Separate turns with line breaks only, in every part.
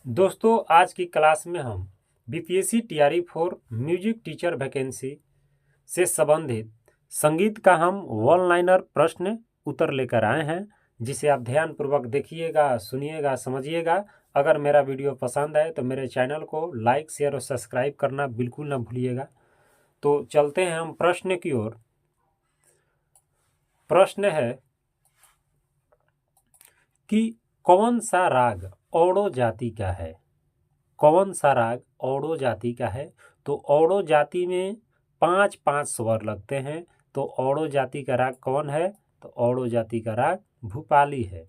दोस्तों, आज की क्लास में हम BPSC TRE 4 music teacher vacancy से संबंधित संगीत का हम वन लाइनर प्रश्न उत्तर लेकर आए हैं, जिसे आप ध्यानपूर्वक देखिएगा, सुनिएगा, समझिएगा। अगर मेरा वीडियो पसंद आए तो मेरे चैनल को लाइक, शेयर और सब्सक्राइब करना बिल्कुल ना भूलिएगा। तो चलते हैं हम प्रश्न की ओर। प्रश्न है कि कौन सा राग औडो जाति का है? कौन सा राग औडो जाति का है? तो औडो जाति में 5-5 स्वर लगते हैं। तो औडो जाति का राग कौन है? तो औडो जाति का राग भूपाली है।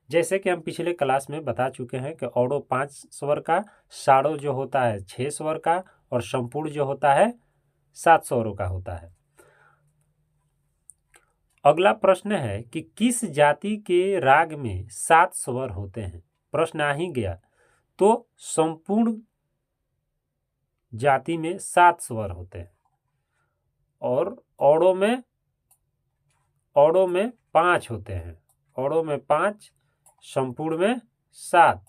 जैसे कि हम पिछले क्लास में बता चुके हैं कि औडो 5 स्वर का, साड़ो जो होता है 6 स्वर का और संपूर्ण जो होता है 7 स्वरों का होता है। अगला प्रश्न है कि किस जाति के राग में 7 स्वर होते हैं? प्रश्न आ ही गया। तो संपूर्ण जाति में 7 स्वर होते हैं और औडो में 5 होते हैं। औडो में 5, संपूर्ण में 7।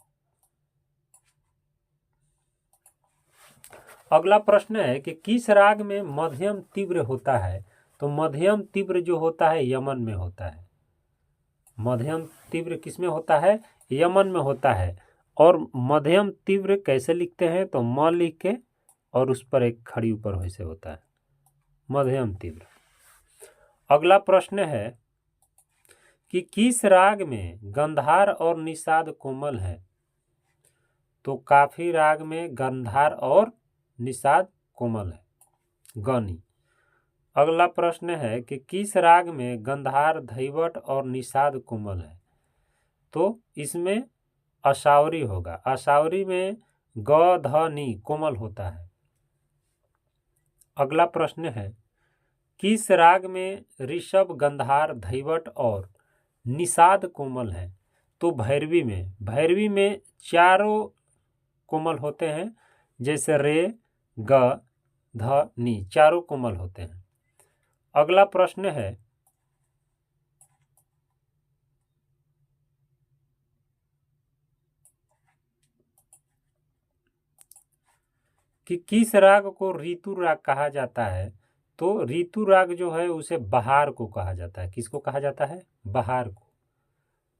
अगला प्रश्न है कि किस राग में मध्यम तीव्र होता है? तो मध्यम तीव्र जो होता है यमन में होता है। मध्यम तीव्र किस में होता है? यमन में होता है। और मध्यम तीव्र कैसे लिखते हैं? तो म लिख के और उस पर एक खड़ी ऊपर वैसे होता है, मध्यम तीव्र। अगला प्रश्न है कि किस राग में गंधार और निषाद कोमल है? तो काफी राग में गंधार और निषाद कोमल है, गनी। अगला प्रश्न है कि किस राग में गंधार, धैवट और निषाद कोमल है? तो इसमें अशावरी होगा। अशावरी में ग, ध, नी कोमल होता है। अगला प्रश्न है किस राग में ऋषभ, गंधार, धैवट और निषाद कोमल है? तो भैरवी में। भैरवी में चारों कोमल होते हैं, जैसे रे, ग, ध, नी चारों कोमल होते हैं। अगला प्रश्न है कि किस राग को ऋतु राग कहा जाता है? तो ऋतु राग जो है उसे बहार को कहा जाता है। किसको कहा जाता है? बहार को।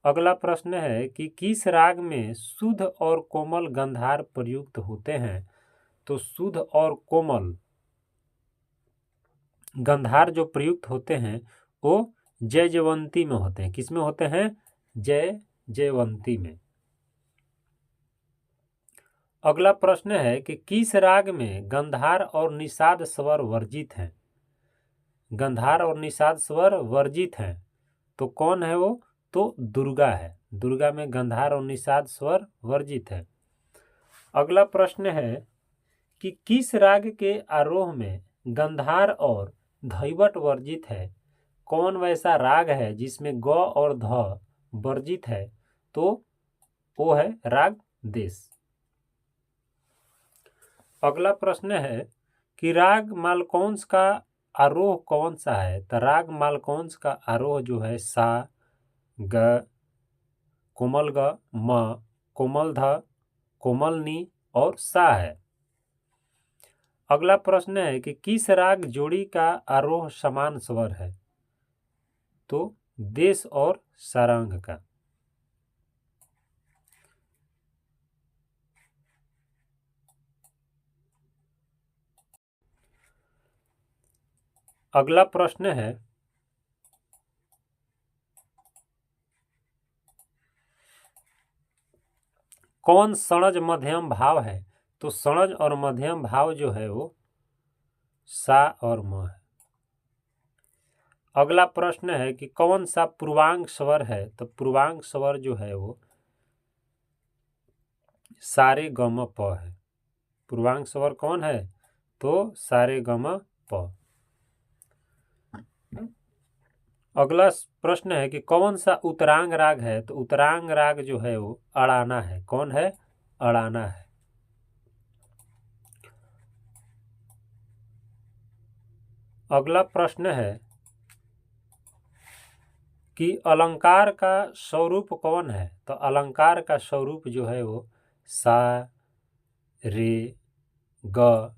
अगला प्रश्न है कि किस राग में शुद्ध और कोमल गंधार प्रयुक्त होते हैं? तो शुद्ध और कोमल गंधार जो प्रयुक्त होते हैं वो जयजयवंती में होते हैं। किस में होते हैं? जयजयवंती में। अगला प्रश्न है कि किस राग में गंधार और निषाद स्वर वर्जित हैं? गंधार और निषाद स्वर वर्जित हैं। तो कौन है वो? तो दुर्गा है। दुर्गा में गंधार और निषाद स्वर वर्जित है। अगला प्रश्न है कि किस राग के आरोह में गंधार और धैवट वर्जित है? कौन वैसा राग है जिसमें ग और ध वर्जित है? तो वो है राग देश। अगला प्रश्न है कि राग मालकौंस का आरोह कौन सा है? तो राग मालकौंस का आरोह जो है सा, ग, कोमल ग, म, कोमल ध, कोमल नी और सा है। अगला प्रश्न है कि किस राग जोड़ी का आरोह समान स्वर है? तो देश और सारंग का। अगला प्रश्न है कौन षणज मध्यम भाव है? तो षणज और मध्यम भाव जो है वो सा और म है। अगला प्रश्न है कि कौन सा पूर्वांग स्वर है? तो पूर्वांग स्वर जो है वो सारे गम प है। पूर्वांग स्वर कौन है? तो सारे गम प। अगला प्रश्न है कि कौन सा उत्तरांग राग है? तो उत्तरांग राग जो है वो अड़ाना है। कौन है? अड़ाना है। अगला प्रश्न है कि अलंकार का स्वरूप कौन है? तो अलंकार का स्वरूप जो है वो सा रे ग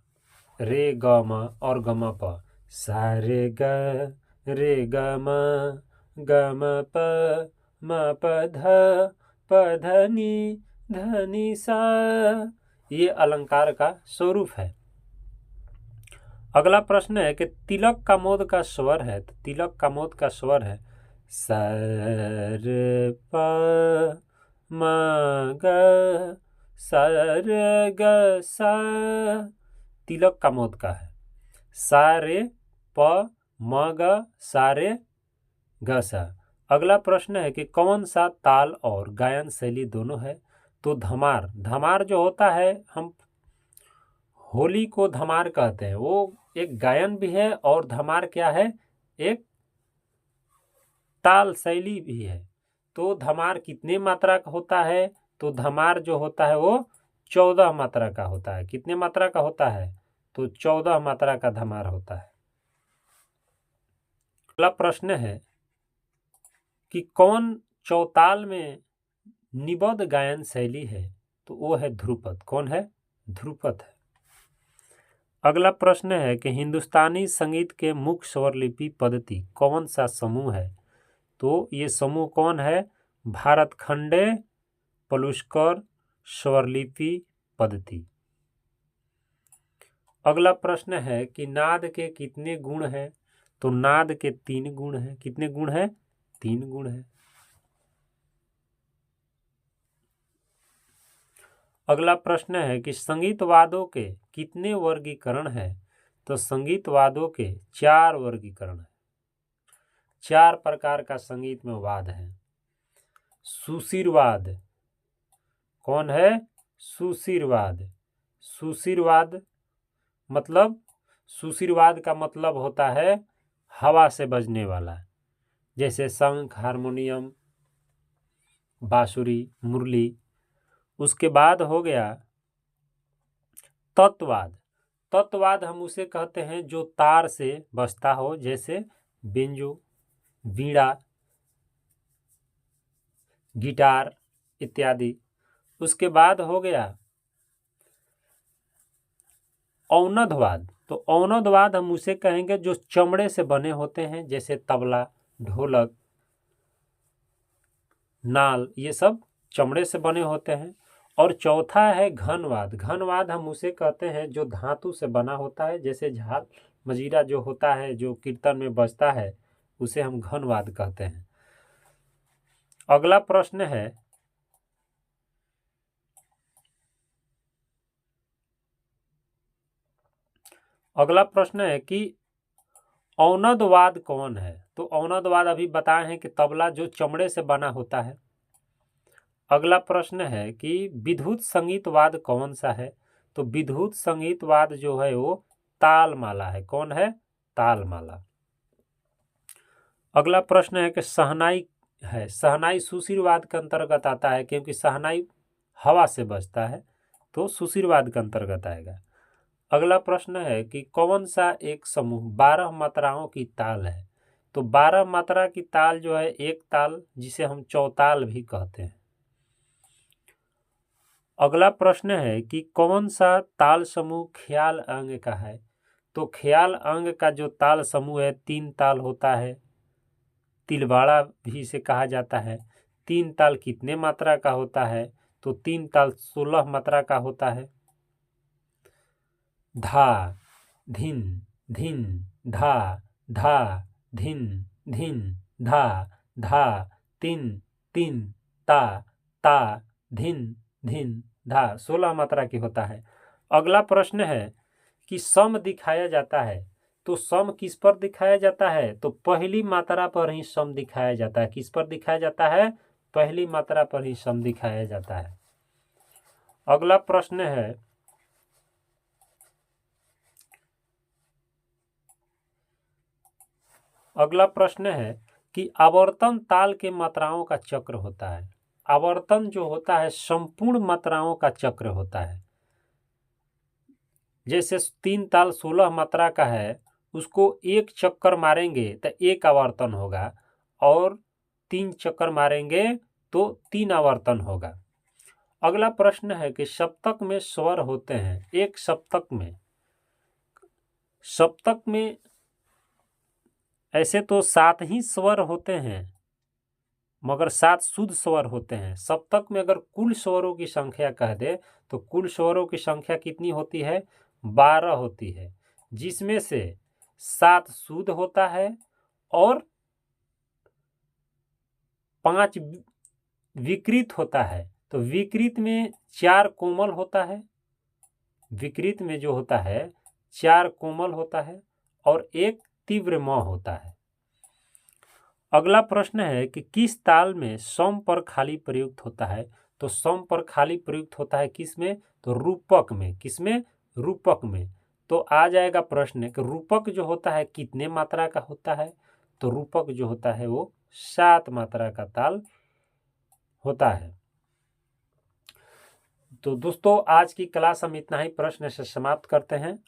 रे ग म और ग म प। सा रे ग म प म प ध नि सा। ये अलंकार का स्वरूप है। अगला प्रश्न है कि तिलक का मोद का स्वर है, तो तिलक का मोद का स्वर है स रे प म ग स रे ग सा। तिलक का मोद का है सा रे प म ग सा रे ग सा। अगला प्रश्न है कि कौन सा ताल और गायन शैली दोनों है? तो धमार। धमार जो होता है, हम होली को धमार कहते हैं, वो एक गायन भी है और धमार क्या है? एक ताल शैली भी है। तो धमार कितने मात्रा का होता है? तो धमार जो होता है वो 14 मात्रा का होता है। कितने मात्रा का होता है? तो 14 मात्रा का धमार होता है। अगला प्रश्न है कि कौन चौताल में निबद्ध गायन शैली है? तो वो है ध्रुपद। कौन है? ध्रुपद है। अगला प्रश्न है कि हिंदुस्तानी संगीत के मुख्य स्वरलिपि पद्धति कौन सा समूह है? तो ये समूह कौन है? भारतखंडे पलुष्कर स्वरलिपि पद्धति। अगला प्रश्न है कि नाद के कितने गुण हैं? तो नाद के 3 गुण हैं। कितने गुण हैं? 3 गुण हैं। अगला प्रश्न है कि संगीत वादों के कितने वर्गीकरण हैं? तो संगीत वादों के 4 वर्गीकरण है। 4 प्रकार का संगीत में वाद है। सुशिरवाद। कौन है? सुशिरवाद। सुशिरवाद मतलब, सुशिरवाद का मतलब होता है हवा से बजने वाला, जैसे शंख, हारमोनियम, बांसुरी, मुरली। उसके बाद हो गया तत्ववाद। तत्ववाद हम उसे कहते हैं जो तार से बजता हो, जैसे बेंजो, बीड़ा, गिटार इत्यादि। उसके बाद हो गया औनदवाद। तो औनदवाद हम उसे कहेंगे जो चमड़े से बने होते हैं, जैसे तबला, ढोलक, नाल, ये सब चमड़े से बने होते हैं। और चौथा है घनवाद। घनवाद हम उसे कहते हैं जो धातु से बना होता है, जैसे झाल, मजीरा जो होता है, जो कीर्तन में बजता है, उसे हम घनवाद कहते हैं। अगला प्रश्न है कि औनदवाद कौन है? तो औनदवाद अभी बताए हैं कि तबला जो चमड़े से बना होता है। अगला प्रश्न है कि विद्युत संगीतवाद कौन सा है? तो विद्युत संगीतवाद जो है वो तालमाला है। कौन है? तालमाला। अगला प्रश्न है कि शहनाई है। शहनाई सुशिरवाद के अंतर्गत आता है, क्योंकि शहनाई हवा से बजता है, तो सुशिरवाद के अंतर्गत आएगा। अगला प्रश्न है कि कौन सा एक समूह 12 मात्राओं की ताल है? तो 12 मात्रा की ताल जो है एक ताल, जिसे हम चौताल भी कहते हैं। अगला प्रश्न है कि कौन सा ताल समूह ख्याल अंग का है? तो ख्याल अंग का जो ताल समूह है 3 ताल होता है। तिलवाड़ा भी इसे कहा जाता है। 3 ताल कितने मात्रा का होता है? तो 3 ताल 16 मात्रा का होता है। धा, धिन, धिन, धा, धा, धिन, धिन, धा, धा, तिन, तिन, ता, ता, धिन, धिन, धा, 16 मात्रा की होता है। अगला प्रश्न है कि सम दिखाया जाता है। तो सम किस पर दिखाया जाता है? तो पहली मात्रा पर ही सम दिखाया जाता है। किस पर दिखाया जाता है? पहली मात्रा पर ही सम दिखाया जाता है। अगला प्रश्न है कि आवर्तन ताल के मात्राओं का चक्र होता है। आवर्तन जो होता है संपूर्ण मात्राओं का चक्र होता है। जैसे 3 ताल 16 मात्रा का है, उसको एक चक्कर मारेंगे तो एक आवर्तन होगा, और 3 चक्कर मारेंगे तो 3 आवर्तन होगा। अगला प्रश्न है कि सप्तक में स्वर होते हैं, एक सप्तक में ऐसे तो 7 ही स्वर होते हैं, मगर 7 शुद्ध स्वर होते हैं। सप्तक में अगर कुल स्वरों की संख्या कह दे तो कुल स्वरों की संख्या कितनी होती है? 12 होती है, जिसमें से 7 शुद्ध होता है और 5 विकृत होता है। तो विकृत में 4 कोमल होता है, विकृत में जो होता है 4 कोमल होता है और 1 तीव्र म होता है। अगला प्रश्न है कि किस ताल में सम पर खाली प्रयुक्त होता है? तो सम पर खाली प्रयुक्त होता है किसमें? तो रूपक में। किसमें? रूपक में। तो आ जाएगा प्रश्न कि रूपक जो होता है कितने मात्रा का होता है? तो रूपक जो होता है वो 7 मात्रा का ताल होता है। तो दोस्तों आज की क्लास हम इतना ही प्रश्न से समाप्त करते हैं।